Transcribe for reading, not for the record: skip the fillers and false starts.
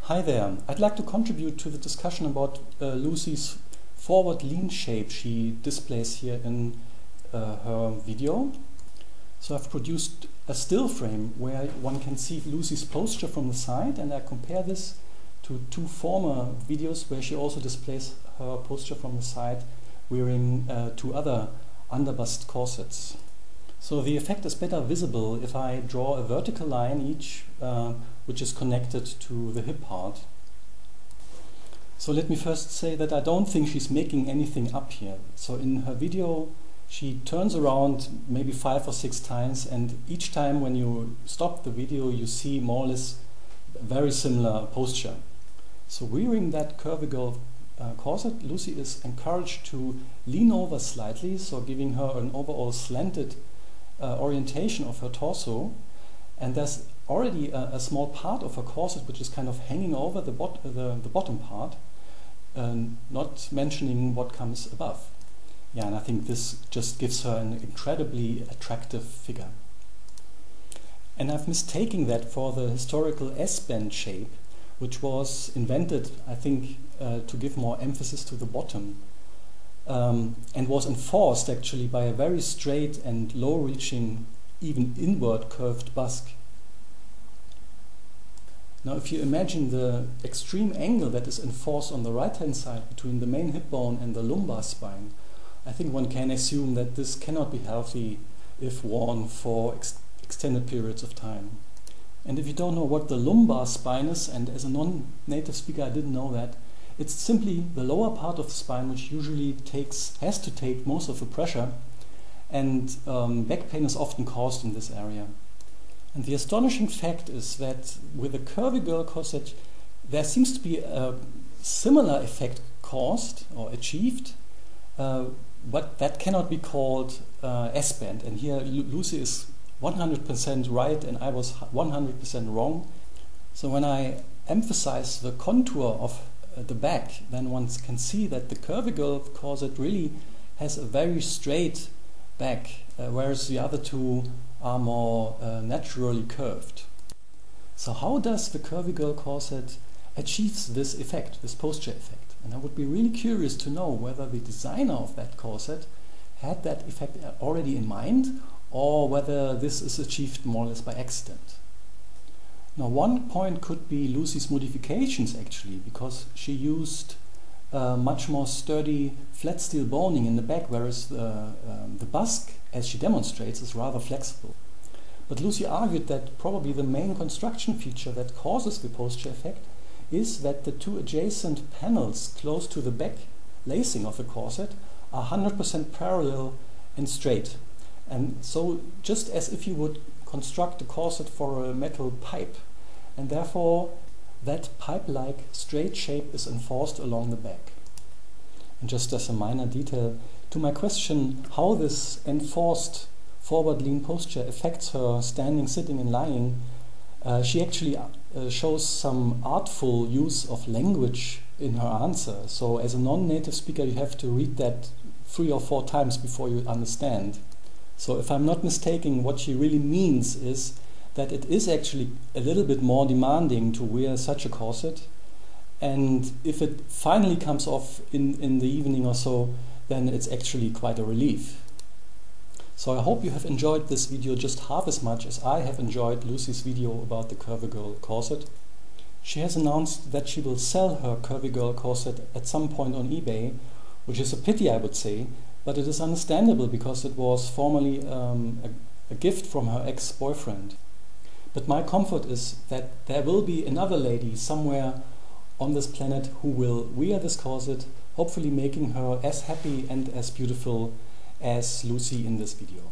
Hi there, I'd like to contribute to the discussion about Lucy's forward lean shape she displays here in her video. So I've produced a still frame where one can see Lucy's posture from the side, and I compare this to two former videos where she also displays her posture from the side wearing two other underbust corsets. So the effect is better visible if I draw a vertical line each which is connected to the hip part. So let me first say that I don't think she's making anything up here. So in her video she turns around maybe 5 or 6 times, and each time when you stop the video you see more or less a very similar posture. So wearing that CurvyGirl corset, Lucy is encouraged to lean over slightly, so giving her an overall slanted orientation of her torso, and there's already a small part of her corset which is kind of hanging over the bottom part, not mentioning what comes above. Yeah, and I think this just gives her an incredibly attractive figure. And I've mistaken that for the historical S-bend shape, which was invented, I think, to give more emphasis to the bottom, and was enforced actually by a very straight and low-reaching, even inward curved bust. Now if you imagine the extreme angle that is enforced on the right-hand side between the main hip bone and the lumbar spine, I think one can assume that this cannot be healthy if worn for extended periods of time. And if you don't know what the lumbar spine is, and as a non-native speaker I didn't know that, it's simply the lower part of the spine which usually has to take most of the pressure, and back pain is often caused in this area. And the astonishing fact is that with a CurvyGirl corset there seems to be a similar effect caused or achieved, but that cannot be called S-bend. And here Lucy is 100% right and I was 100% wrong. So when I emphasize the contour of the back, then one can see that the CurvyGirl corset really has a very straight back, whereas the other two are more naturally curved. So how does the CurvyGirl corset achieve this effect, this posture effect? And I would be really curious to know whether the designer of that corset had that effect already in mind, or whether this is achieved more or less by accident. Now one point could be Lucy's modifications actually, because she used much more sturdy flat steel boning in the back, whereas the bust, as she demonstrates, is rather flexible. But Lucy argued that probably the main construction feature that causes the posture effect is that the two adjacent panels close to the back lacing of the corset are 100% parallel and straight. And so just as if you would construct a corset for a metal pipe, and therefore that pipe-like straight shape is enforced along the back. And just as a minor detail, to my question how this enforced forward lean posture affects her standing, sitting and lying, she actually shows some artful use of language in her answer. So as a non-native speaker you have to read that 3 or 4 times before you understand. So if I'm not mistaken, what she really means is that it is actually a little bit more demanding to wear such a corset, and if it finally comes off in the evening or so, then it's actually quite a relief. So I hope you have enjoyed this video just half as much as I have enjoyed Lucy's video about the CurvyGirl corset. She has announced that she will sell her CurvyGirl corset at some point on eBay, which is a pity I would say, but it is understandable because it was formerly a gift from her ex-boyfriend. But my comfort is that there will be another lady somewhere on this planet who will wear this corset, hopefully making her as happy and as beautiful as Lucy in this video.